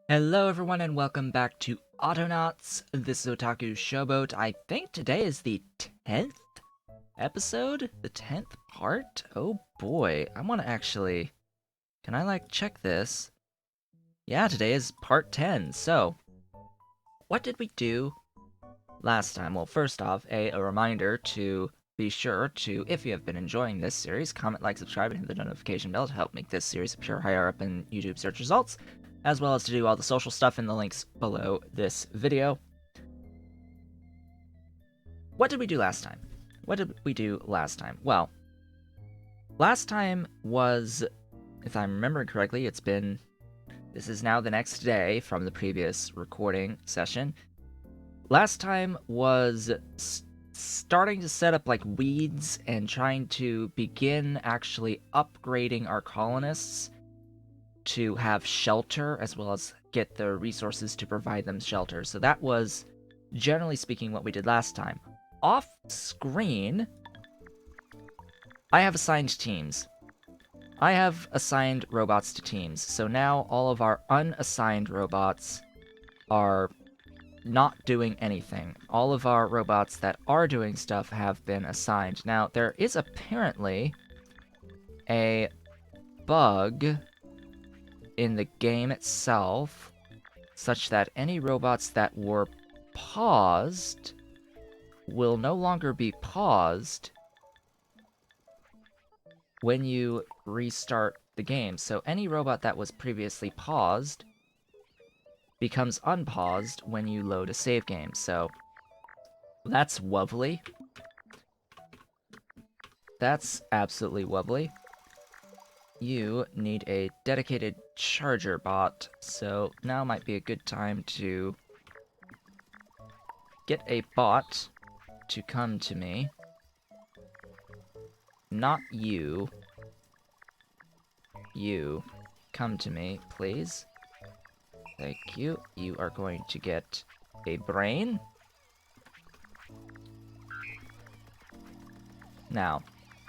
Hello everyone and welcome back to Autonauts. This is Otaku Showboat. I think today is the 10th episode? The 10th part? Oh boy, I want to actually... Can I check this? Yeah, today is part 10. So, what did we do last time? Well, first off, a reminder to be sure to, if you have been enjoying this series, comment, like, subscribe, and hit the notification bell to help make this series appear higher up in YouTube search results, as well as to do all the social stuff in the links below this video. What did we do last time? Well, last time was, if I'm remembering correctly, this is now the next day from the previous recording session. Last time was starting to set up weeds and trying to begin actually upgrading our colonists to have shelter, as well as get the resources to provide them shelter. So that was, generally speaking, what we did last time. Off screen, I have assigned teams. I have assigned robots to teams. So now all of our unassigned robots are not doing anything. All of our robots that are doing stuff have been assigned. Now, there is apparently a bug in the game itself, such that any robots that were paused will no longer be paused when you restart the game. So any robot that was previously paused becomes unpaused when you load a save game. So that's lovely. That's absolutely lovely. You need a dedicated charger bot, so now might be a good time to get a bot to come to me. Not you. You. Come to me, please. Thank you. You are going to get a brain. Now,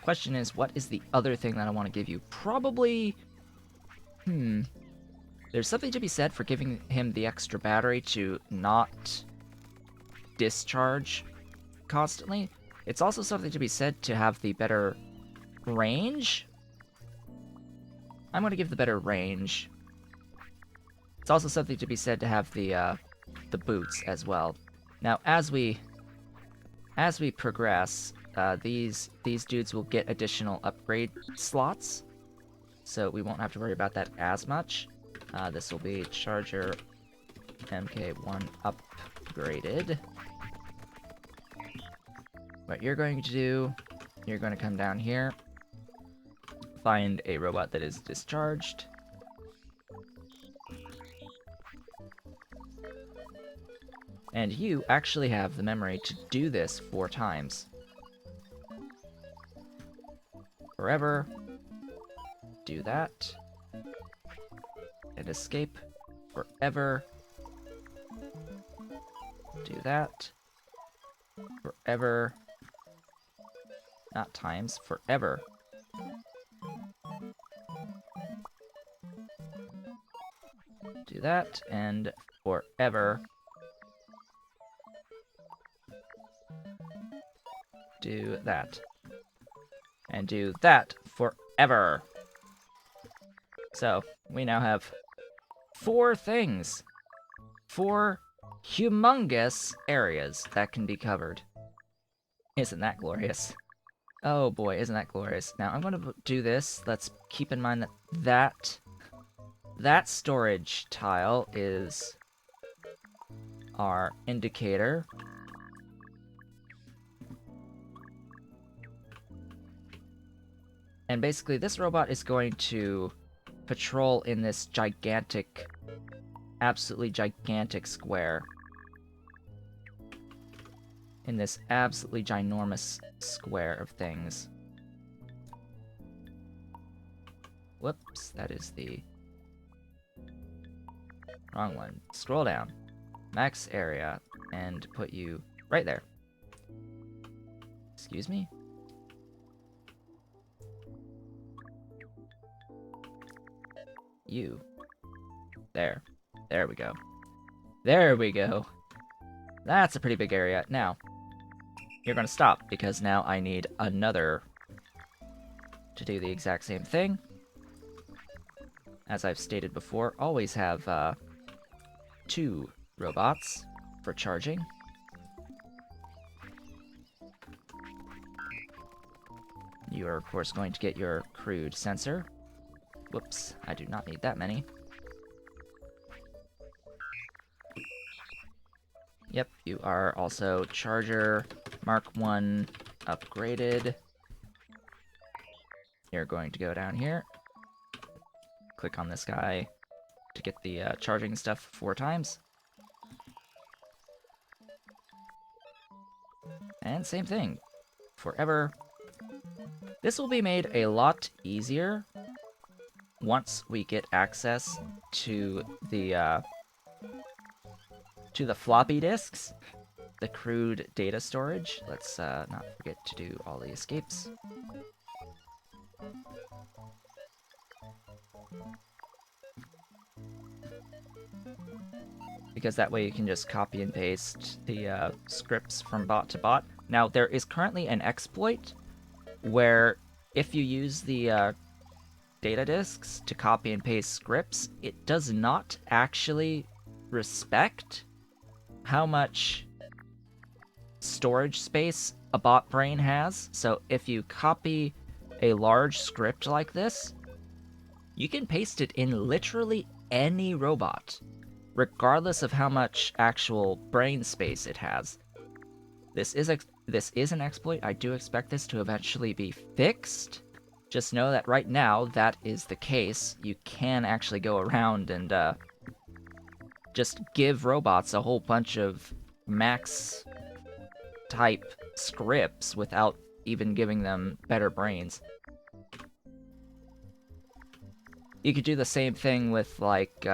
question is, what is the other thing that I want to give you? Probably... There's something to be said for giving him the extra battery to not discharge constantly. It's also something to be said to have the better range. I'm going to give the better range. It's also something to be said to have the boots as well. Now, as we progress, these dudes will get additional upgrade slots, so we won't have to worry about that as much. This will be Charger MK1 upgraded. What you're going to do, you're going to come down here, find a robot that is discharged. And you actually have the memory to do this 4 times. Forever. Do that. And escape. Forever. Do that. Forever. Not times, forever. Do that, and forever. Do that. And do that forever. So, we now have 4 things. 4 humongous areas that can be covered. Isn't that glorious? Oh boy, isn't that glorious. Now, I'm going to do this. Let's keep in mind that that storage tile is our indicator. And basically, this robot is going to patrol in this gigantic, absolutely gigantic square. In this absolutely ginormous square of things. Whoops, that is the wrong one. Scroll down. Max area, and put you right there. Excuse me? You. There. There we go. There we go. That's a pretty big area. Now, you're going to stop, because now I need another to do the exact same thing. As I've stated before, always have 2 robots for charging. You are, of course, going to get your crude sensor. Whoops, I do not need that many. Yep, you are also Charger Mark 1 upgraded. You're going to go down here. Click on this guy to get the charging stuff 4 times. And same thing. Forever. This will be made a lot easier once we get access to the floppy disks, the crude data storage. Let's not forget to do all the escapes. Because that way you can just copy and paste the scripts from bot to bot. Now, there is currently an exploit where if you use the data disks to copy and paste scripts, it does not actually respect how much storage space a bot brain has. So if you copy a large script like this, you can paste it in literally any robot, regardless of how much actual brain space it has. This is an exploit. I do expect this to eventually be fixed. Just know that right now that is the case. You can actually go around and just give robots a whole bunch of max type scripts without even giving them better brains. You could do the same thing with, like,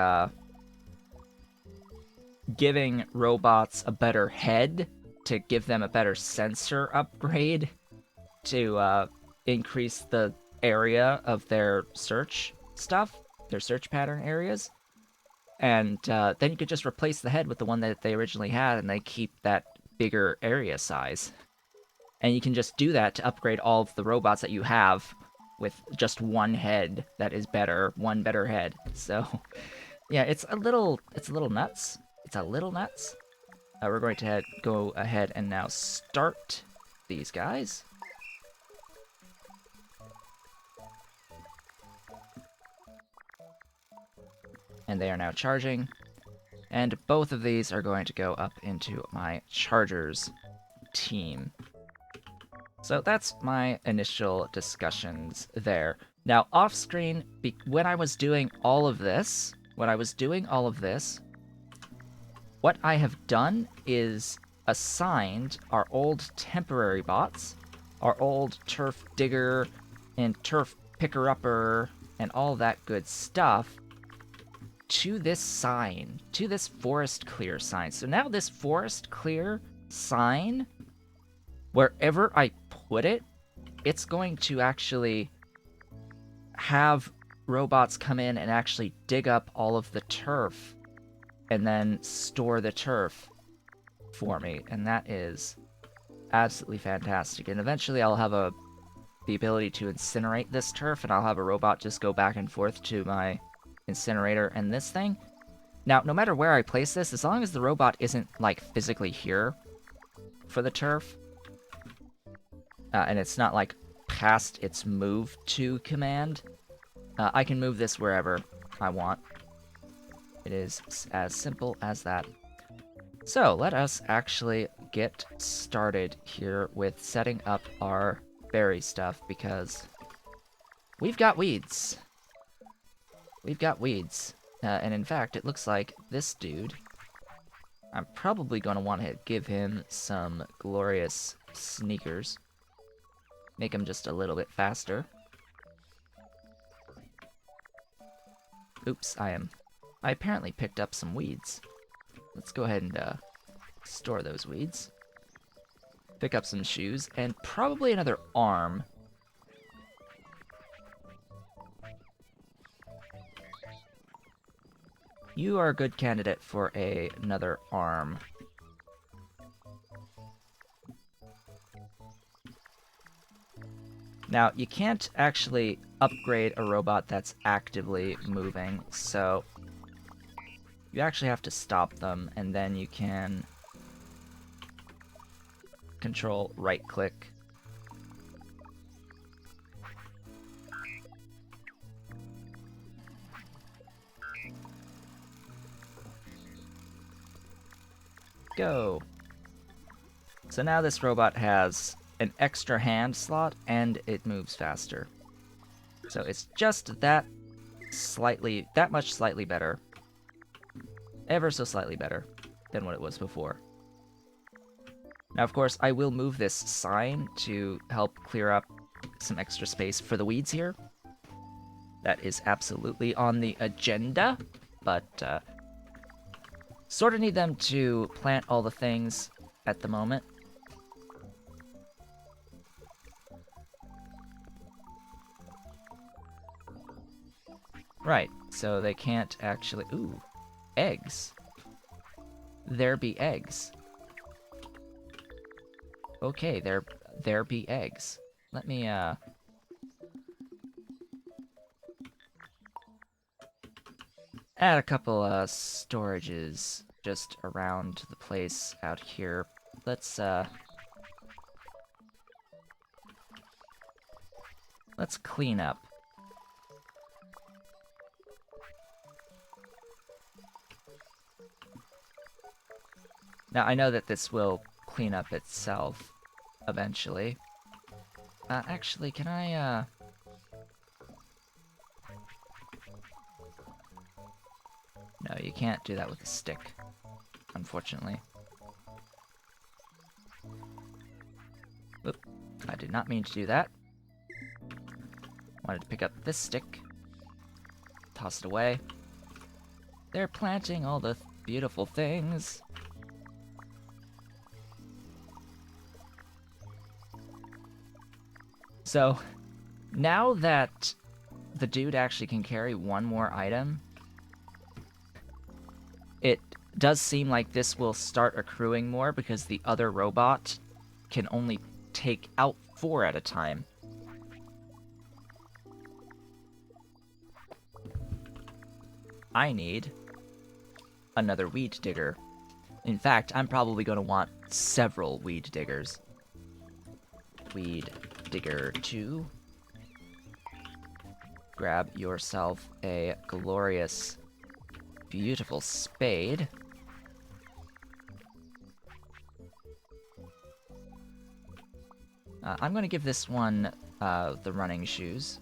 giving robots a better head to give them a better sensor upgrade to increase the area of their search stuff, their search pattern areas. And then you could just replace the head with the one that they originally had, and they keep that bigger area size. And you can just do that to upgrade all of the robots that you have with just one head that is better, one better head. So, yeah, it's a little nuts. It's a little nuts. We're going to go ahead and now start these guys. And they are now charging. And both of these are going to go up into my chargers team. So that's my initial discussions there. Now, off screen, when I was doing all of this, what I have done is assigned our old temporary bots, our old turf digger and turf picker-upper and all that good stuff, to this sign, to this forest clear sign. So now this forest clear sign, wherever I put it, it's going to actually have robots come in and actually dig up all of the turf and then store the turf for me. And that is absolutely fantastic. And eventually I'll have the ability to incinerate this turf, and I'll have a robot just go back and forth to my incinerator and this thing. Now, no matter where I place this, as long as the robot isn't, like, physically here for the turf, and it's not, like, past its move to command, I can move this wherever I want. It is as simple as that. So, let us actually get started here with setting up our berry stuff, because we've got weeds. We've got weeds. And in fact, it looks like this dude, I'm probably going to want to give him some glorious sneakers. Make him just a little bit faster. Oops, I apparently picked up some weeds. Let's go ahead and store those weeds. Pick up some shoes, and probably another arm. You are a good candidate for another arm. Now, you can't actually upgrade a robot that's actively moving, so you actually have to stop them, and then you can control right-click. Go! So now this robot has an extra hand slot, and it moves faster. So it's just that much slightly better. Ever so slightly better than what it was before. Now, of course, I will move this sign to help clear up some extra space for the weeds here. That is absolutely on the agenda, but sort of need them to plant all the things at the moment. Right, so they can't actually... Ooh, eggs. There be eggs. Okay, there be eggs. Let me, add a couple, storages just around the place out here. Let's clean up. Now, I know that this will clean up itself eventually. Actually, can I, No, you can't do that with a stick, unfortunately. Oop, I did not mean to do that. Wanted to pick up this stick. Toss it away. They're planting all the beautiful things. So, now that the dude actually can carry one more item, it does seem like this will start accruing more because the other robot can only take out 4 at a time. I need another weed digger. In fact, I'm probably going to want several weed diggers. Weed digger 2. Grab yourself a glorious, beautiful spade. I'm going to give this one the running shoes,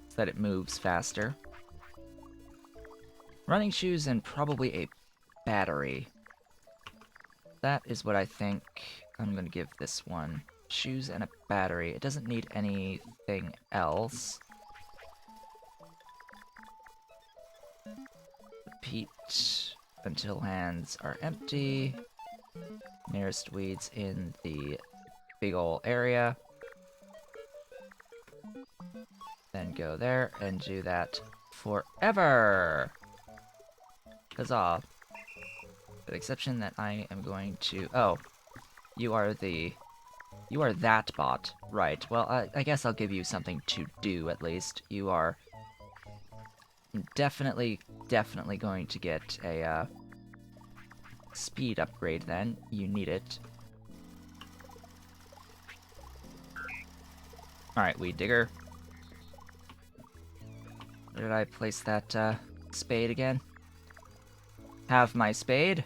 so that it moves faster. Running shoes and probably a battery. That is what I think I'm going to give this one. Shoes and a battery. It doesn't need anything else. Repeat until hands are empty. Nearest weeds in the big ol' area. Then go there and do that forever! Huzzah. With the exception that I am going to... Oh, you are that bot. Right, well, I guess I'll give you something to do, at least. You are definitely going to get a, speed upgrade, then. You need it. Alright, weed digger. Where did I place that, spade again? Have my spade?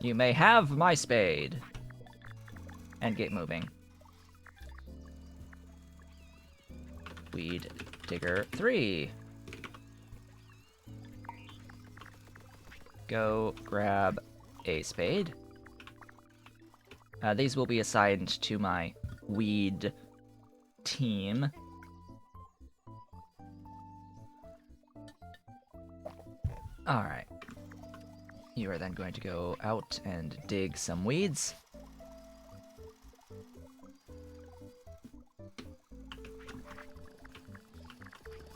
You may have my spade! And get moving. Weed digger 3. Go grab a spade. These will be assigned to my weed team. Alright. You are then going to go out and dig some weeds.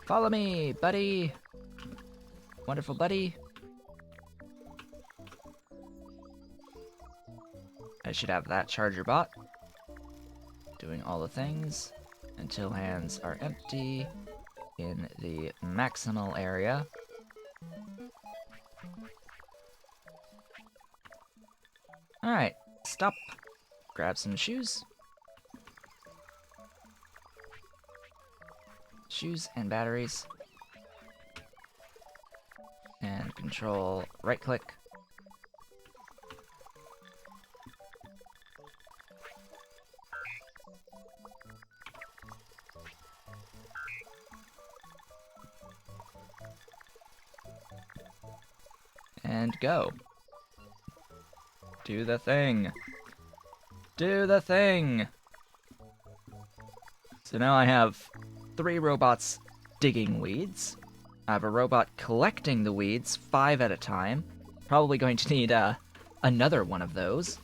Follow me, buddy! Wonderful buddy. I should have that charger bot. Doing all the things until hands are empty in the maximal area. Alright, stop. Grab some shoes. Shoes and batteries. And control right click. And go. Do the thing. Do the thing! So now I have 3 robots digging weeds. I have a robot collecting the weeds, 5 at a time. Probably going to need another one of those.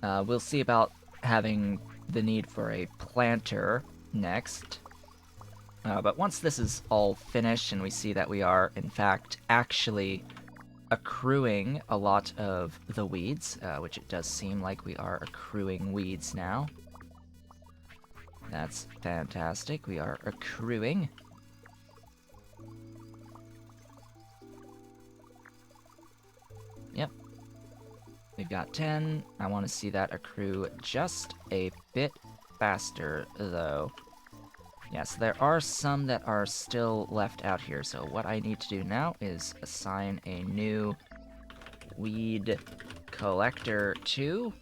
We'll see about having the need for a planter next. But once this is all finished and we see that we are, in fact, actually accruing a lot of the weeds, which it does seem like we are accruing weeds now. That's fantastic. We are accruing. Yep. We've got 10. I want to see that accrue just a bit faster, though. Yes, there are some that are still left out here, so what I need to do now is assign a new weed collector to.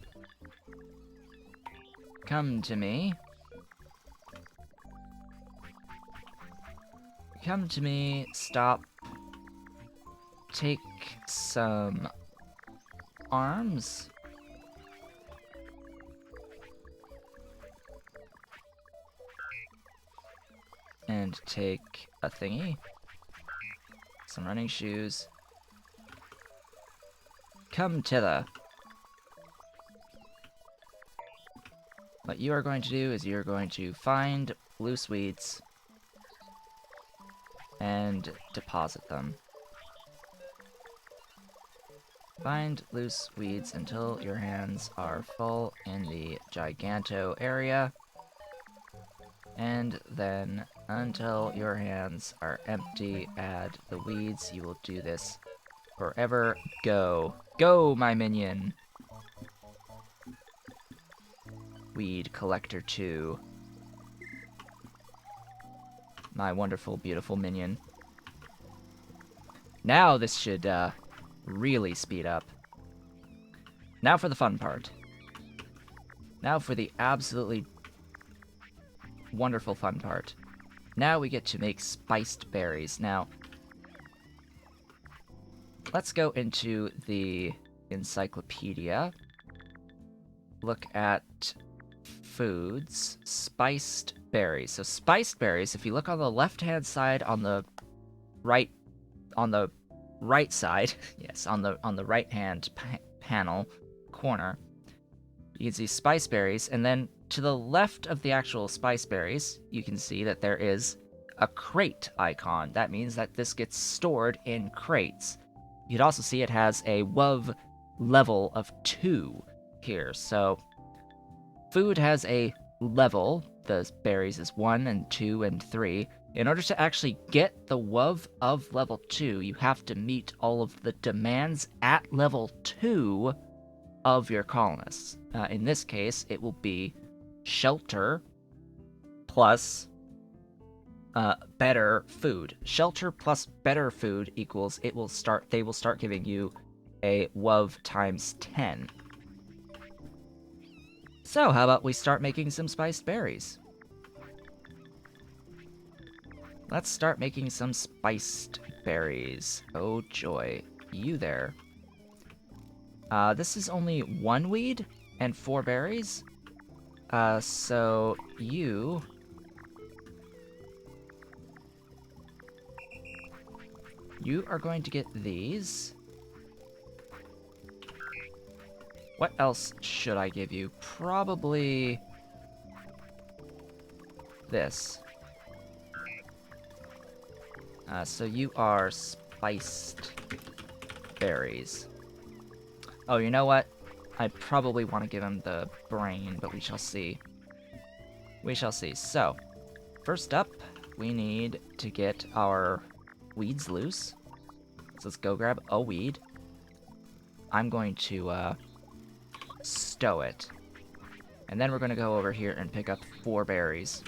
Come to me. Come to me, stop. Take some arms. And take a thingy. Some running shoes. Come hither. What you are going to do is you're going to find loose weeds and deposit them. Find loose weeds until your hands are full in the Giganto area. And then, until your hands are empty, add the weeds. You will do this forever. Go. Go, my minion! Weed Collector 2. My wonderful, beautiful minion. Now this should, really speed up. Now for the fun part. Now for the absolutely wonderful fun part. Now we get to make spiced berries. Now, let's go into the encyclopedia. Look at foods. Spiced berries. So spiced berries, if you look on the left-hand side on the right side, yes, on the right-hand panel corner, you can see spice berries, and then to the left of the actual spice berries, you can see that there is a crate icon. That means that this gets stored in crates. You can also see it has a WOV level of 2 here. So food has a level. The berries is 1 and 2 and 3. In order to actually get the WOV of level 2, you have to meet all of the demands at level 2 of your colonists. In this case, it will be shelter plus better food. Shelter plus better food equals they will start giving you a WOV times 10. So how about we start making some spiced berries? Let's start making some spiced berries. Oh joy. You there. This is only 1 weed and 4 berries. So you are going to get these. What else should I give you? Probably this. So you are spiced berries. Oh, you know what? I probably want to give him the brain, but we shall see. We shall see. So, first up, we need to get our weeds loose. So let's go grab a weed. I'm going to stow it. And then we're going to go over here and pick up 4 berries.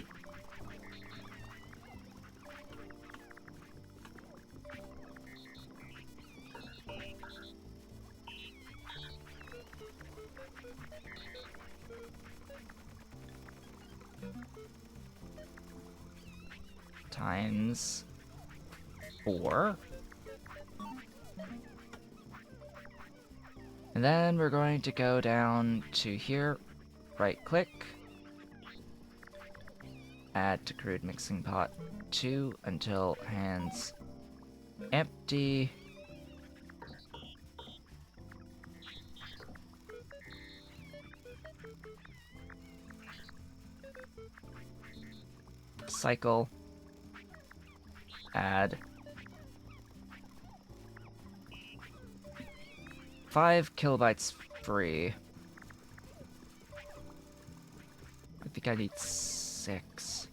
Times 4. And then we're going to go down to here, right-click, add to crude mixing pot 2 until hands empty. Cycle, add 5 kilobytes free. I think I need 6.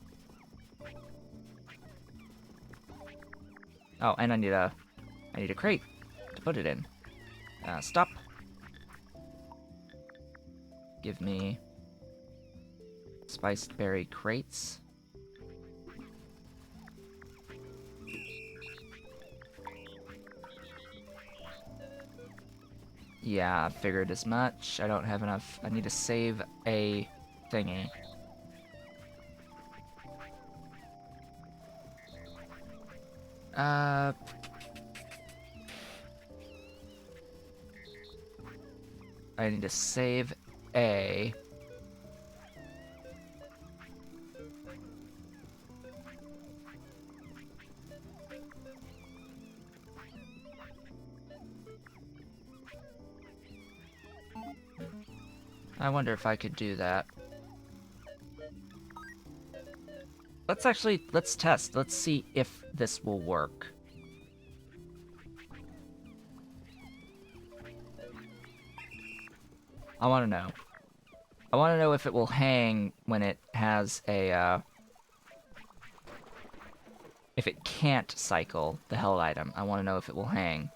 Oh, and I need a crate to put it in. Stop. Give me spiced berry crates. Yeah, I figured as much. I don't have enough. I need to save a thingy. I need to save a... I wonder if I could do that. Let's test. Let's see if this will work. I want to know. I want to know if it will hang when it has a, if it can't cycle the held item. I want to know if it will hang.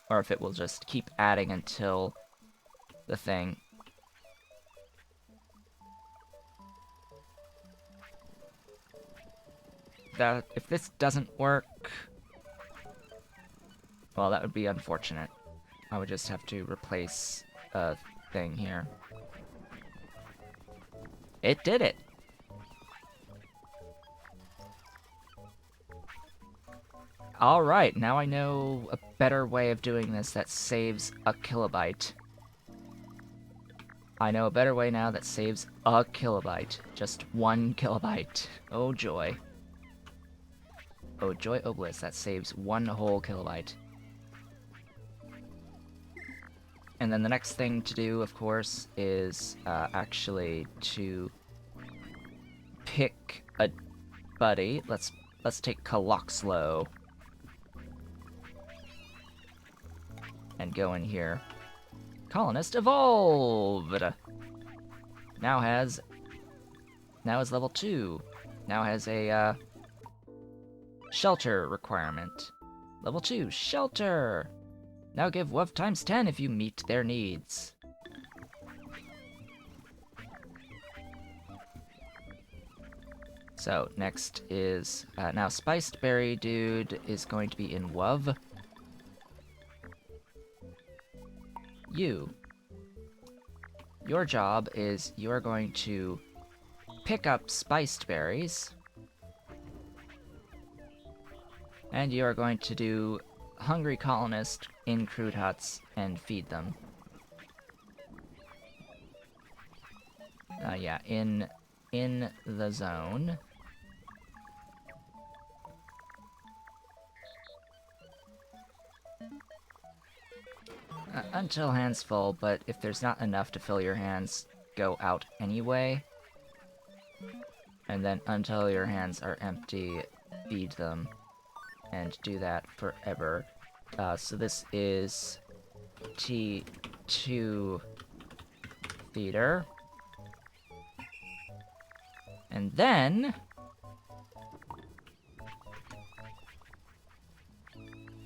Or if it will just keep adding until the thing... That, if this doesn't work... Well, that would be unfortunate. I would just have to replace a thing here. It did it! Alright, now I know a better way of doing this that saves a kilobyte. I know a better way now that saves a kilobyte. Just 1 kilobyte. Oh joy. Oh joy, oh bliss, that saves 1 whole kilobyte. And then the next thing to do, of course, is actually to pick a buddy. Let's take Caloxlo and go in here. Colonist evolved. Now is level 2. Now has a shelter requirement. Level 2 shelter. Now give WUV times 10 if you meet their needs. So, next is, now Spiced Berry Dude is going to be in WUV. Your job is you are going to pick up spiced berries. And you are going to do hungry colonists in crude huts and feed them. Yeah, in the zone. Until hands full, but if there's not enough to fill your hands, go out anyway. And then until your hands are empty, feed them. and do that forever. So this is T2 theater. And then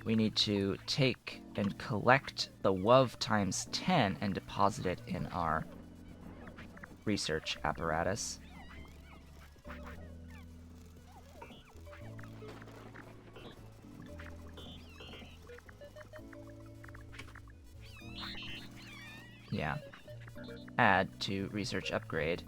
we need to take and collect the WOV times 10 and deposit it in our research apparatus. Yeah. Add to research upgrade.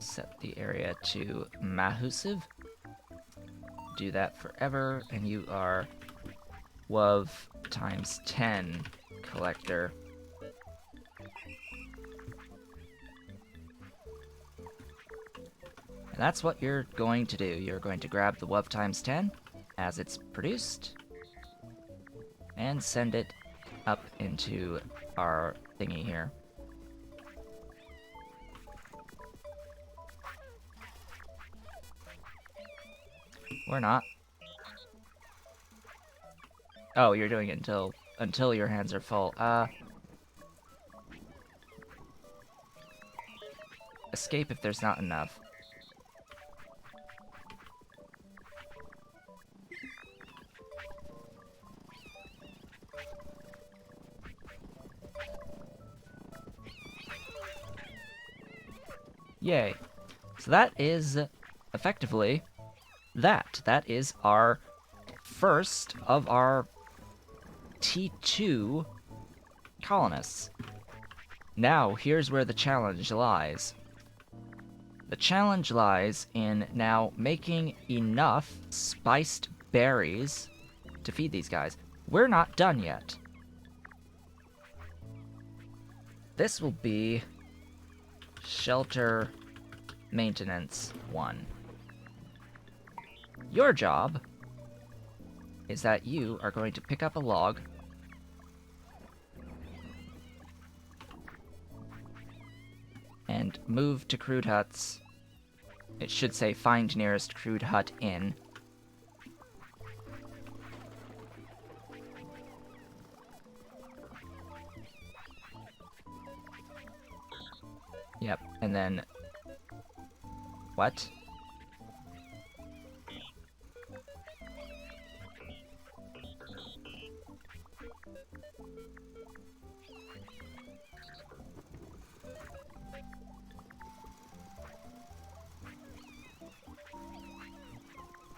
Set the area to Mahusiv. Do that forever, and you are WOV times 10 collector. And that's what you're going to do. You're going to grab the WOV times 10 as it's produced and send it up into our thingy here. Or not. Oh, you're doing it until your hands are full. Escape if there's not enough. Yay. So that is effectively that. That is our first of our T2 colonists. Now, here's where the challenge lies. The challenge lies in now making enough spiced berries to feed these guys. We're not done yet. This will be shelter maintenance 1. Your job is that you are going to pick up a log and move to crude huts. It should say find nearest crude hut in. Yep, and then... What?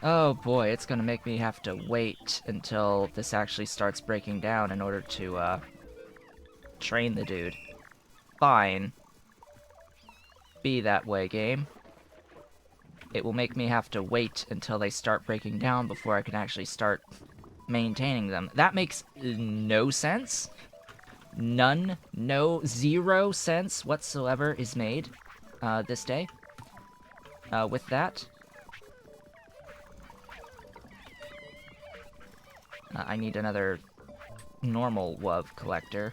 Oh boy, it's gonna make me have to wait until this actually starts breaking down in order to, train the dude. Fine. Be that way, game. It will make me have to wait until they start breaking down before I can actually start maintaining them. That makes no sense. None, no, 0 sense whatsoever is made, this day. With that... I need another normal WOV collector.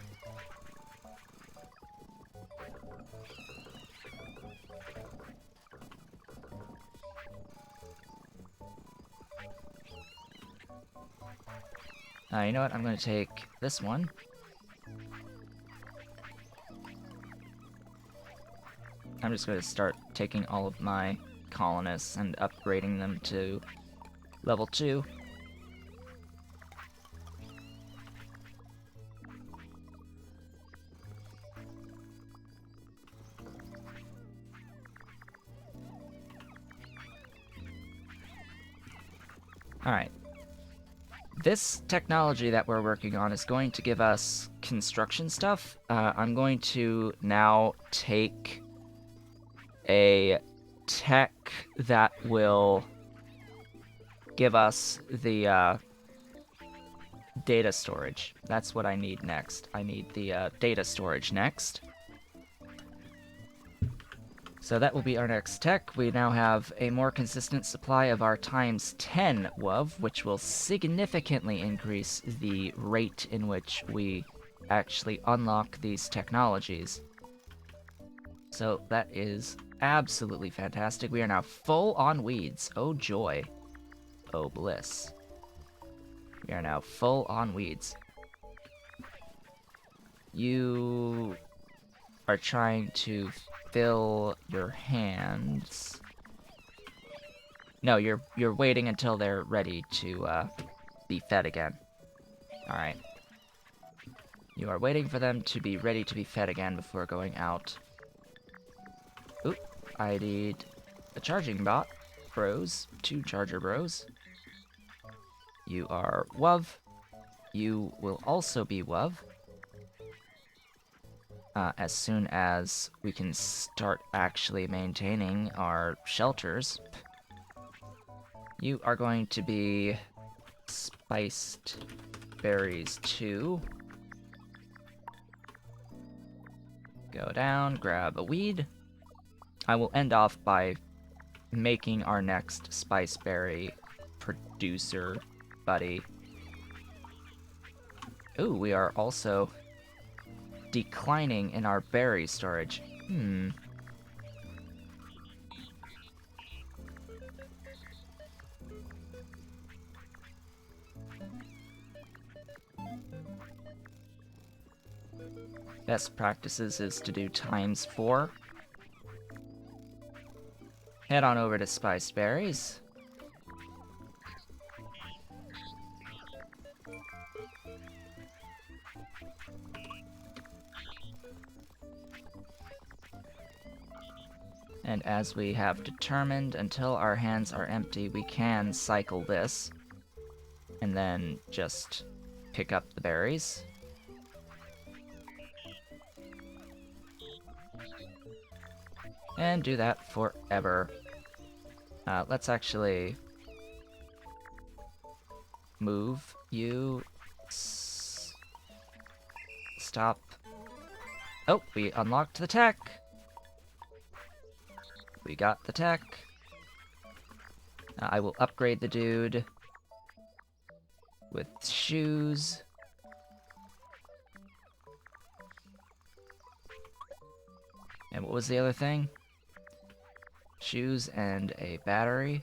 You know what? I'm going to take this one. I'm just going to start taking all of my colonists and upgrading them to level 2. Alright. This technology that we're working on is going to give us construction stuff. I'm going to now take a tech that will give us the data storage. That's what I need next. I need the data storage next. So that will be our next tech. We now have a more consistent supply of our times 10 WUV, which will significantly increase the rate in which we actually unlock these technologies. So that is absolutely fantastic. We are now full on weeds. Oh joy. Oh bliss. We are now full on weeds. You are trying to fill your hands. No, you're waiting until they're ready to be fed again. Alright. You are waiting for them to be ready to be fed again before going out. Oop, I need a charging bot. Bros. 2 charger bros. You are WUV. You will also be WUV. As soon as we can start actually maintaining our shelters. You are going to be spiced berries 2. Go down, grab a weed. I will end off by making our next spice berry producer buddy. Ooh, we are also declining in our berry storage. Best practices is to do times 4. Head on over to spiced berries. And as we have determined, until our hands are empty, we can cycle this. And then just pick up the berries. And do that forever. Let's actually move you. Stop. Oh, we unlocked the tech. We got the tech. I will upgrade the dude with shoes. And what was the other thing? Shoes and a battery.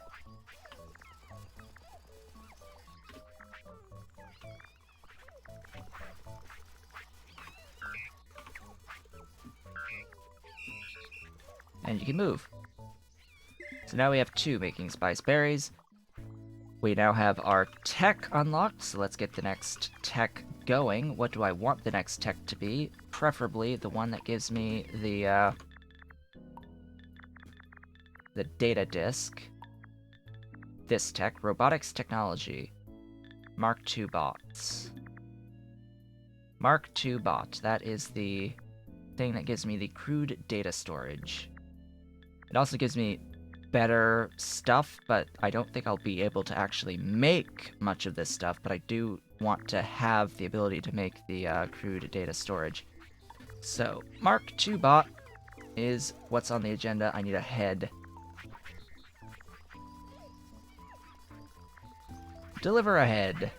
And you can move. So now we have 2 making spice berries. We now have our tech unlocked, so let's get the next tech going. What do I want the next tech to be? Preferably the one that gives me the data disk. This tech, robotics technology. Mark II bots. Mark II bot, that is the thing that gives me the crude data storage. It also gives me better stuff, but I don't think I'll be able to actually make much of this stuff, but I do want to have the ability to make the crude data storage. So, Mark II bot is what's on the agenda. I need a head. Deliver a head.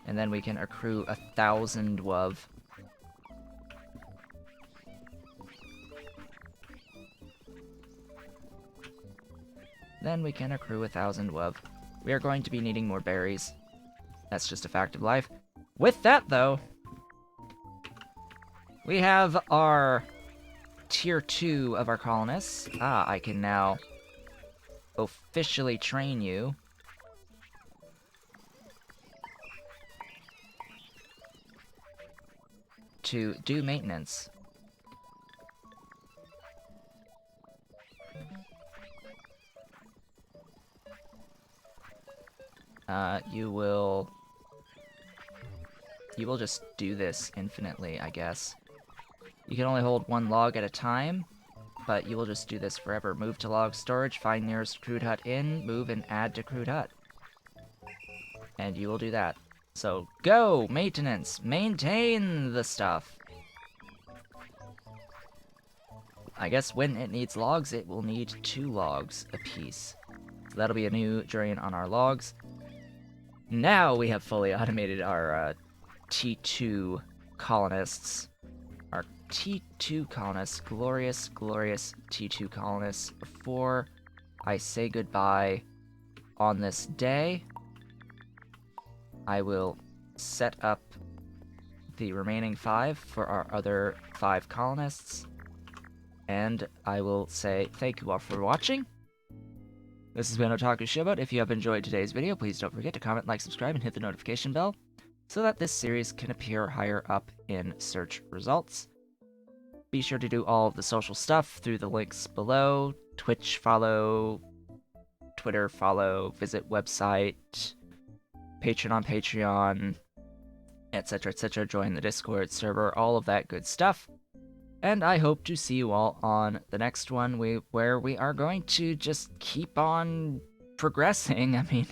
And then we can accrue 1,000 WUV. Then we can accrue 1,000 WUV. We are going to be needing more berries. That's just a fact of life. With that, though, we have our tier 2 of our colonists. I can now officially train you. To do maintenance. You will just do this infinitely, I guess. You can only hold 1 log at a time, but you will just do this forever. Move to log storage, find nearest crude hut in, move and add to crude hut. And you will do that. So, go! Maintenance! Maintain the stuff! I guess when it needs logs, it will need 2 logs apiece. So that'll be a new drain on our logs. Now we have fully automated our T2 colonists. Our T2 colonists, glorious, glorious T2 colonists. Before I say goodbye on this day, I will set up the remaining 5 for our other 5 colonists, and I will say thank you all for watching. This has been Otaku Showboat. If you have enjoyed today's video, please don't forget to comment, like, subscribe, and hit the notification bell so that this series can appear higher up in search results. Be sure to do all of the social stuff through the links below. Twitch follow, Twitter follow, visit website, Patreon on Patreon, etc, etc, join the Discord server, all of that good stuff. And I hope to see you all on the next one, where we are going to just keep on progressing. I mean,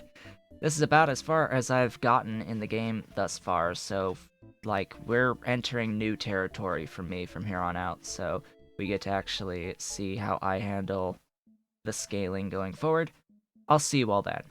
this is about as far as I've gotten in the game thus far, so, like, we're entering new territory for me from here on out, so we get to actually see how I handle the scaling going forward. I'll see you all then.